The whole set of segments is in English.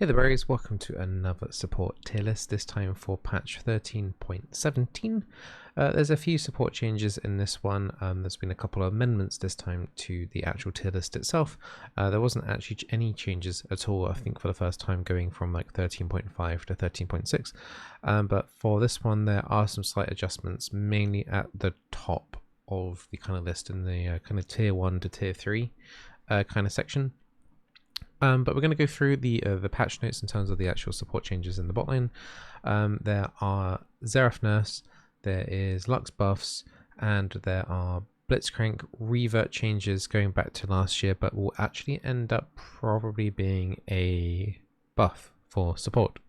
Hey there berries, welcome to another support tier list, this time for patch 13.17. There's a few support changes in this one. There's been a couple of amendments this time to the actual tier list itself. There wasn't actually any changes at all, I think, for the first time, going from like 13.5 to 13.6. But for this one there are some slight adjustments, mainly at the top of the kind of list in the kind of tier 1 to tier 3 kind of section. But we're going to go through the patch notes in terms of the actual support changes in the bot lane. There are Zeref nerfs, there is Lux buffs, and there are Blitzcrank revert changes going back to last year, but will actually end up probably being a buff for support.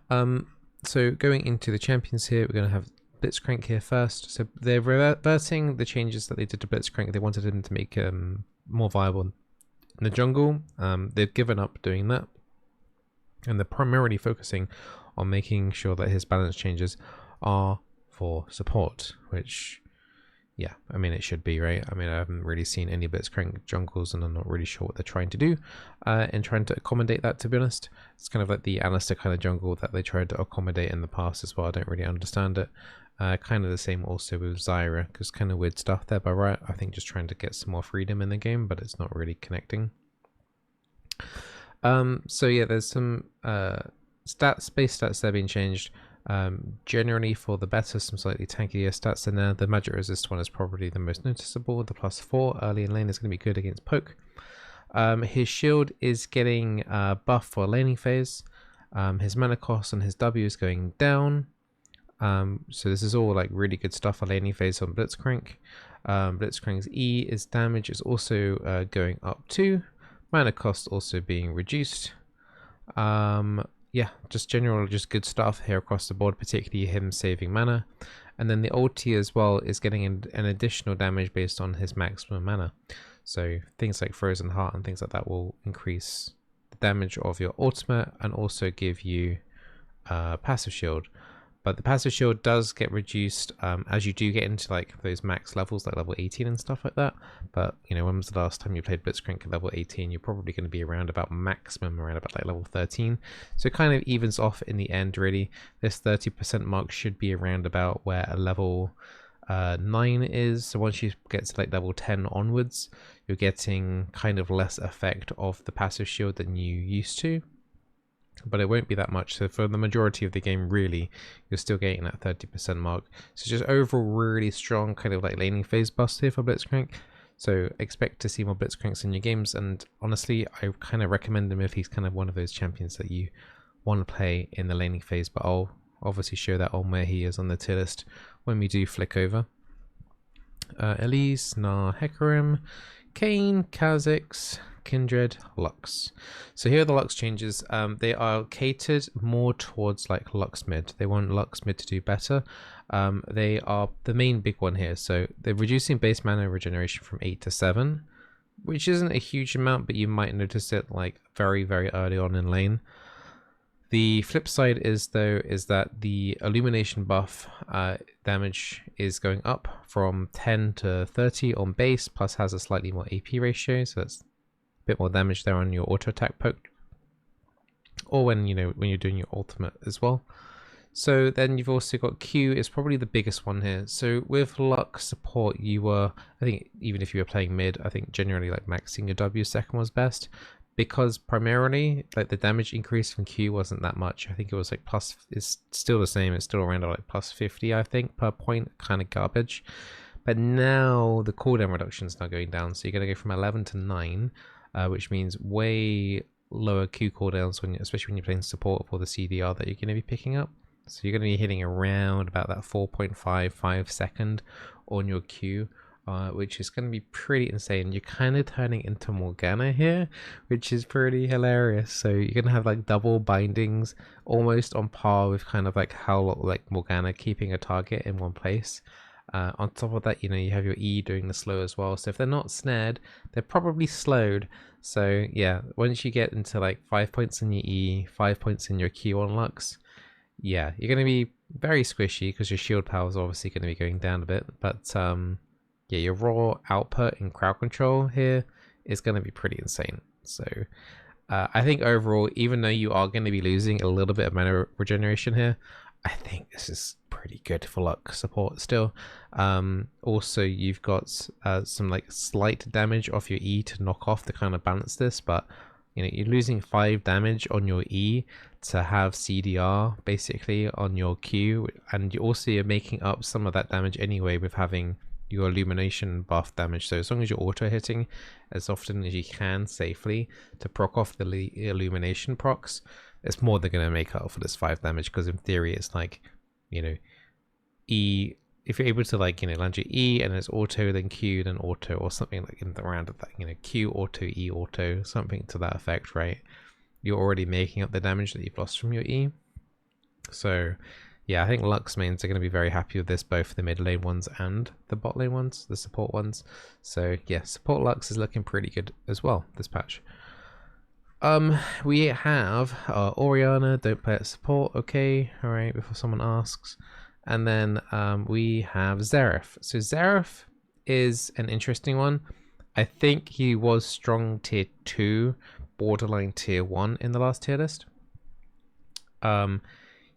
So going into the champions here, we're going to have Blitzcrank here first. So they're reverting the changes that they did to Blitzcrank. They wanted him to make more viable in the jungle. They've given up doing that, and they're primarily focusing on making sure that his balance changes are for support, which, yeah, I mean, it should be, right? I mean, I haven't really seen any Blitzcrank jungles, and I'm not really sure what they're trying to do in trying to accommodate that, to be honest. It's kind of like the Alistair kind of jungle that they tried to accommodate in the past as well. I don't really understand it. Kind of the same also with Zeref, because kind of weird stuff there by Riot. I think just trying to get some more freedom in the game, but it's not really connecting. So yeah, there's some base stats that have been changed. Generally for the better, some slightly tankier stats in there. The magic resist one is probably the most noticeable. The +4 early in lane is going to be good against poke. His shield is getting buff for laning phase. His mana cost and his W is going down. So this is all like really good stuff for laning phase on Blitzcrank. Blitzcrank's E is damage is also going up too. Mana cost also being reduced. Yeah, just good stuff here across the board, particularly him saving mana. And then the ulti as well is getting an additional damage based on his maximum mana. So things like Frozen Heart and things like that will increase the damage of your ultimate and also give you passive shield. But the passive shield does get reduced as you do get into like those max levels, like level 18 and stuff like that. But you know, when was the last time you played Blitzcrank at level 18? You're probably going to be around about maximum, around about like level 13. So it kind of evens off in the end, really. This 30% mark should be around about where a level 9 is. So once you get to like level 10 onwards, you're getting kind of less effect of the passive shield than you used to. But it won't be that much. So for the majority of the game, really, you're still getting that 30% mark. So just overall really strong kind of like laning phase bust here for Blitzcrank. So expect to see more Blitzcranks in your games. And honestly, I kind of recommend him if he's kind of one of those champions that you want to play in the laning phase. But I'll obviously show that on where he is on the tier list when we do flick over. Elise, Gnar, Hecarim, Kayn, Kha'Zix, Kindred, Lux. So here are the Lux changes. They are catered more towards like Lux mid. They want Lux mid to do better. They are the main big one here. So they're reducing base mana regeneration from 8 to 7, which isn't a huge amount, but you might notice it like very, very early on in lane. The flip side is that the illumination buff damage is going up from 10 to 30 on base, plus has a slightly more AP ratio, so that's a bit more damage there on your auto attack poke, or when you're doing your ultimate as well. So then you've also got Q is probably the biggest one here. So with Lux support, I think even if you were playing mid, I think generally like maxing your W second was best. Because primarily, like the damage increase from Q wasn't that much. I think it was like it's still the same. It's still around like +50, I think, per point, kind of garbage. But now the cooldown reduction is now going down. So you're going to go from 11 to 9, which means way lower Q cooldowns, especially when you're playing support for the CDR that you're going to be picking up. So you're going to be hitting around about that 4.55 second on your Q. Which is going to be pretty insane. You're kind of turning into Morgana here, which is pretty hilarious. So you're going to have like double bindings, almost on par with kind of like how like Morgana keeping a target in one place. On top of that, you have your E doing the slow as well. So if they're not snared, they're probably slowed. So yeah, once you get into like 5 points in your E, 5 points in your Q on Lux, yeah, you're going to be very squishy because your shield power is obviously going to be going down a bit. But yeah, your raw output in crowd control here is going to be pretty insane. So I think overall, even though you are going to be losing a little bit of mana regeneration here, I think this is pretty good for Lux support still. Also, you've got some like slight damage off your E to knock off to kind of balance this, but you know, you're losing 5 damage on your E to have CDR basically on your Q, and you also are making up some of that damage anyway with having your illumination buff damage. So as long as you're auto hitting as often as you can safely to proc off the illumination procs, it's more than going to make up for this 5 damage, because in theory it's like, you know, E, if you're able to like, you know, land your E and it's auto, then Q, then auto, or something like in the round of that, you know, Q auto, E auto, something to that effect, right? You're already making up the damage that you've lost from your E. So yeah, I think Lux mains are going to be very happy with this, both the mid lane ones and the bot lane ones, the support ones. So yeah, support Lux is looking pretty good as well this patch. We have Oriana, don't play at support, okay, alright, before someone asks. And then we have Zeref. So Zeref is an interesting one. I think he was strong tier 2, borderline tier 1 in the last tier list.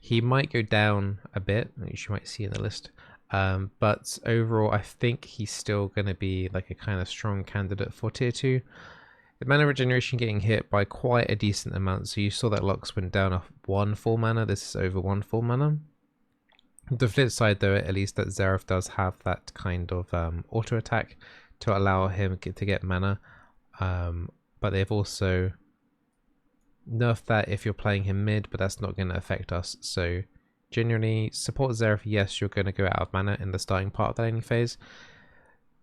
He might go down a bit, which you might see in the list. But overall, I think he's still going to be like a kind of strong candidate for tier 2. The mana regeneration getting hit by quite a decent amount. So you saw that Lux went down off 1 full mana. This is over 1 full mana. The flip side, though, at least that Zeref does have that kind of auto attack to allow him to get mana. But they've also nerfed that if you're playing him mid, but that's not going to affect us. So generally, support Zeref, yes, you're going to go out of mana in the starting part of the laning phase.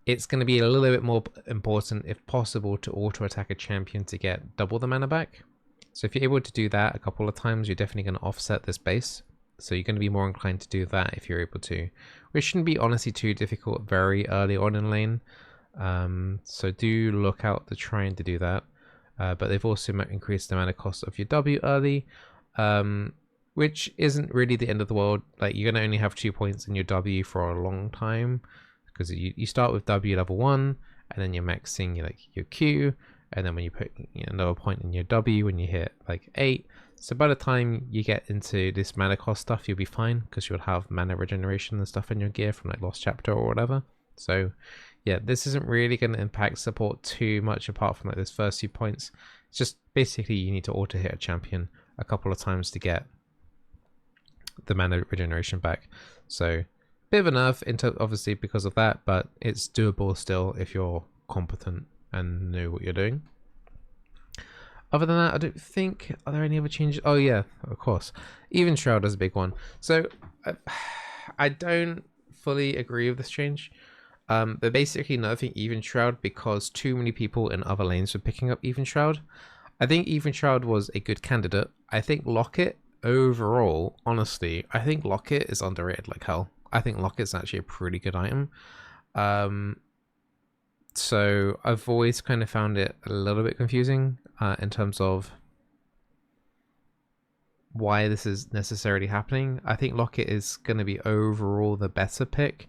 It's going to be a little bit more important, if possible, to auto attack a champion to get double the mana back. So if you're able to do that a couple of times, you're definitely going to offset this base. So you're going to be more inclined to do that if you're able to, which shouldn't be honestly too difficult very early on in lane. So do look out to trying to do that. But they've also increased the mana cost of your W early, which isn't really the end of the world. Like, you're going to only have 2 points in your W for a long time, because you start with W level 1, and then you're maxing your Q, and then when you put another point in your W when you hit like 8. So by the time you get into this mana cost stuff, you'll be fine, because you'll have mana regeneration and stuff in your gear from like Lost Chapter or whatever. So yeah, this isn't really going to impact support too much, apart from like those first few points. It's just basically you need to auto hit a champion a couple of times to get the mana regeneration back. So bit of a nerf, obviously, because of that, but it's doable still if you're competent and know what you're doing. Other than that, I don't think, are there any other changes? Oh yeah, of course. Even Shroud is a big one. So I don't fully agree with this change. They're basically nerfing Even Shroud because too many people in other lanes were picking up Even Shroud. I think Even Shroud was a good candidate. I think Locket, overall, honestly, I think Locket is underrated like hell. I think Locket's actually a pretty good item. So I've always kind of found it a little bit confusing in terms of why this is necessarily happening. I think Locket is going to be overall the better pick.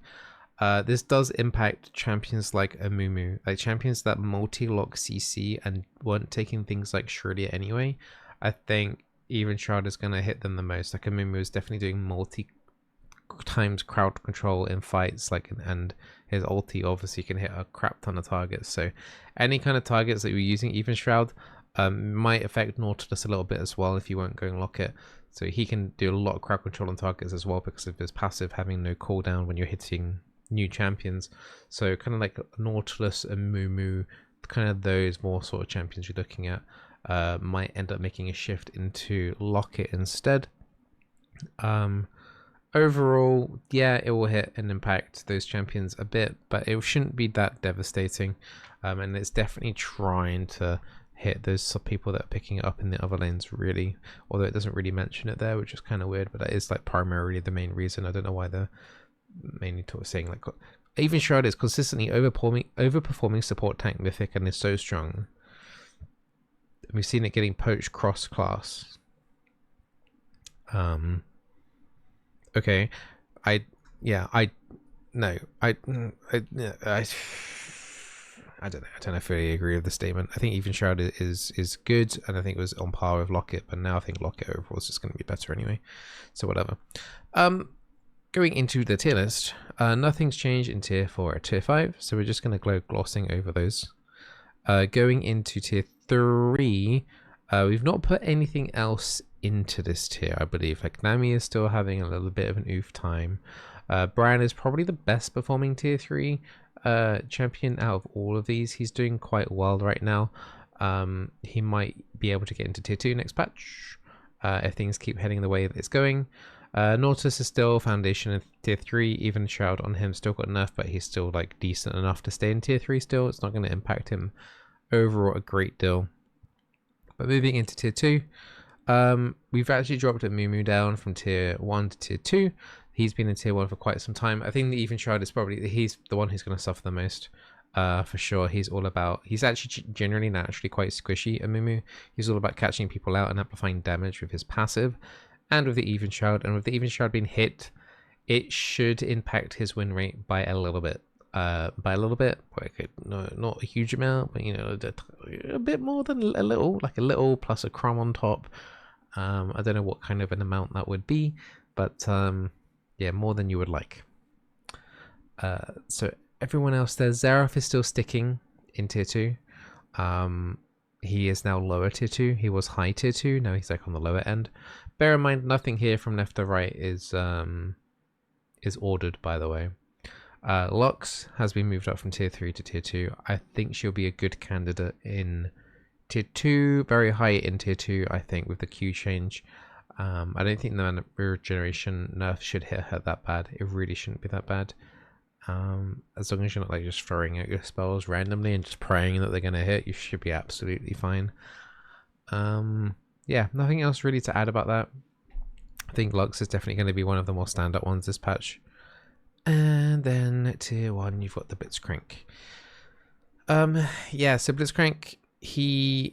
This does impact champions like Amumu, like champions that multi-lock CC and weren't taking things like Shredia anyway. I think Even Shroud is going to hit them the most. Like Amumu is definitely doing multi-times crowd control in fights, like, and his ulti obviously can hit a crap ton of targets. So any kind of targets that you're using Even Shroud might affect Nautilus a little bit as well if you weren't going Locket. So he can do a lot of crowd control on targets as well because of his passive having no cooldown when you're hitting new champions. So kind of like Nautilus and Mumu, kind of those more sort of champions you're looking at might end up making a shift into Locket instead. Overall, yeah, it will hit and impact those champions a bit, but it shouldn't be that devastating. And it's definitely trying to hit those people that are picking it up in the other lanes, really. Although it doesn't really mention it there, which is kind of weird, but that is like primarily the main reason. I don't know why they're mainly saying like Even Shroud is consistently overperforming support tank mythic and is so strong. We've seen it getting poached cross class. Okay, I I don't know. I don't know if I agree with the statement. I think Even Shroud is good, and I think it was on par with Locket, but now I think Locket overall is just going to be better anyway. So whatever. Going into the tier list, nothing's changed in tier 4 or tier 5, so we're just going to go glossing over those. Going into tier 3, we've not put anything else into this tier, I believe. Like Nami is still having a little bit of an oof time. Bran is probably the best performing tier 3 champion out of all of these. He's doing quite well right now. He might be able to get into tier 2 next patch if things keep heading the way that it's going. Nautilus is still foundation in tier 3, even Shroud on him still got nerf, but he's still like decent enough to stay in tier 3 still. It's not going to impact him overall a great deal. But moving into tier 2, we've actually dropped a Mumu down from tier 1 to tier 2. He's been in tier 1 for quite some time. I think the Even Shroud is probably, he's the one who's going to suffer the most. For sure. He's actually generally naturally quite squishy, a Mumu. He's all about catching people out and amplifying damage with his passive. And with the Even Shroud, and with the Even Shroud being hit, it should impact his win rate by a little bit. No, not a huge amount, but you know, a bit more than a little, like a little plus a crumb on top. I don't know what kind of an amount that would be, but yeah, more than you would like. So everyone else there, Zeref is still sticking in tier 2. He is now lower tier 2. He was high tier 2. Now he's like on the lower end. Bear in mind, nothing here from left to right is ordered, by the way. Lux has been moved up from tier 3 to tier 2. I think she'll be a good candidate in tier 2, very high in tier 2, I think, with the Q change. I don't think the regeneration nerf should hit her that bad. It really shouldn't be that bad. As long as you're not like just throwing out your spells randomly and just praying that they're going to hit, you should be absolutely fine. Yeah, nothing else really to add about that. I think Lux is definitely going to be one of the more standout ones this patch. And then tier 1, you've got the Blitzcrank. Yeah, so Blitzcrank, he's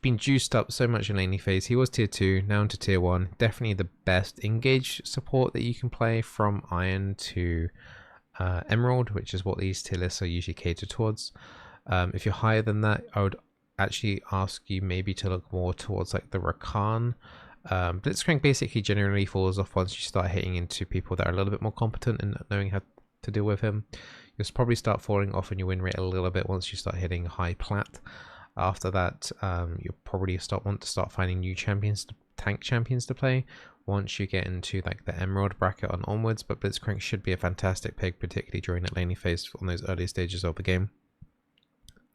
been juiced up so much in laning phase. He was tier 2, now into tier 1. Definitely the best engage support that you can play from Iron to Emerald, which is what these tier lists are usually catered towards. If you're higher than that, I would actually ask you maybe to look more towards like the Rakan. Blitzcrank basically generally falls off once you start hitting into people that are a little bit more competent in knowing how to deal with him. You'll probably start falling off in your win rate a little bit once you start hitting high plat. After that, you'll probably want to start finding new champions, tank champions to play once you get into like the Emerald bracket and onwards. But Blitzcrank should be a fantastic pick, particularly during that laning phase on those early stages of the game.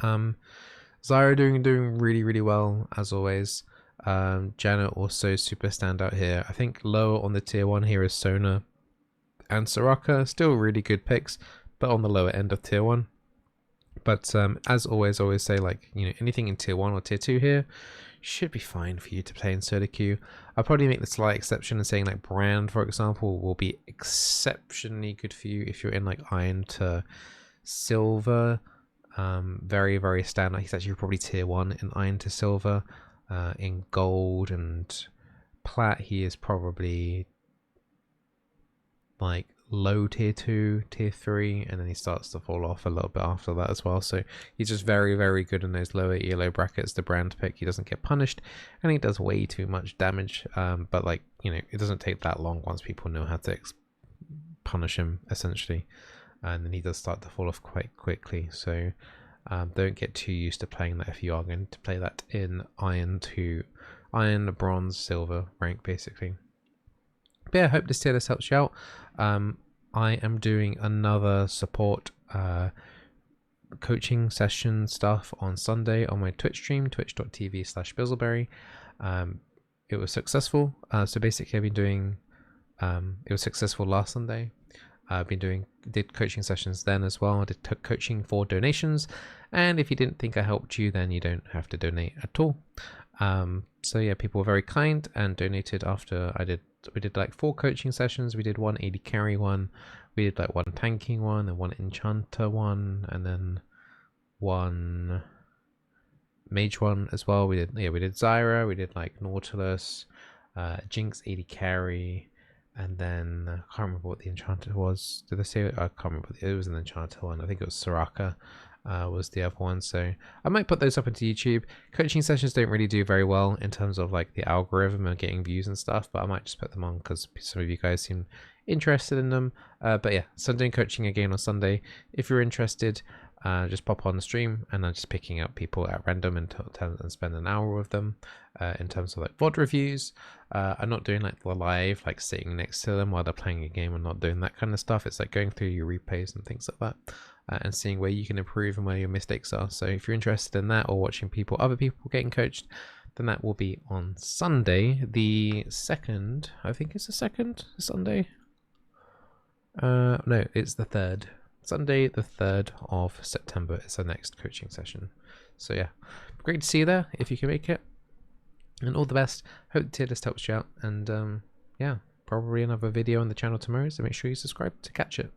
Zyra doing really well as always. Janet also super standout here. I think lower on the tier 1 here is Sona and Soraka, still really good picks, but on the lower end of tier 1. But as always say, like, you know, anything in tier 1 or tier 2 here should be fine for you to play in solo queue. I'll probably make the slight exception in saying like Brand, for example, will be exceptionally good for you if you're in like Iron to Silver. Very standout. He's actually probably tier 1 in Iron to Silver. In Gold and Plat, he is probably like low tier 2, tier 3, and then he starts to fall off a little bit after that as well. So he's just very good in those lower ELO brackets. The Brand pick, he doesn't get punished, and he does way too much damage. But like, you know, it doesn't take that long once people know how to punish him essentially, and then he does start to fall off quite quickly. So don't get too used to playing that if you are going to play that in Iron, Bronze, Silver rank basically. But yeah, I hope this tier list helps you out. I am doing another support coaching session stuff on Sunday on my Twitch stream, twitch.tv/Bizzleberry. It was successful. So basically I've been doing, it was successful last Sunday. I've been did coaching sessions then as well. I did coaching for donations, and if you didn't think I helped you, then you don't have to donate at all. So yeah, people were very kind and donated after we did like 4 coaching sessions. We did one AD carry one, we did like one tanking one, and one enchanter one, and then one mage one as well. We did Zyra, we did like Nautilus, Jinx AD carry, And then I can't remember what the enchanter was. Did they say it? I can't remember. It was an enchanter one. I think it was Soraka was the other one. So I might put those up into YouTube. Coaching sessions don't really do very well in terms of like the algorithm and getting views and stuff, but I might just put them on because some of you guys seem interested in them. But yeah, so I'm doing coaching again on Sunday. If you're interested, just pop on the stream, and I'm just picking out people at random and spend an hour with them in terms of like VOD reviews. I'm not doing like the live, like sitting next to them while they're playing a game. I'm not doing that kind of stuff. It's like going through your replays and things like that, and seeing where you can improve and where your mistakes are. So if you're interested in that, or watching other people getting coached, then that will be on Sunday, the 2nd. I think it's the 2nd Sunday. No, it's the 3rd. Sunday the 3rd of September is the next coaching session. So yeah, great to see you there if you can make it, and all the best. Hope the tier list helps you out, and yeah, probably another video on the channel tomorrow, so make sure you subscribe to catch it.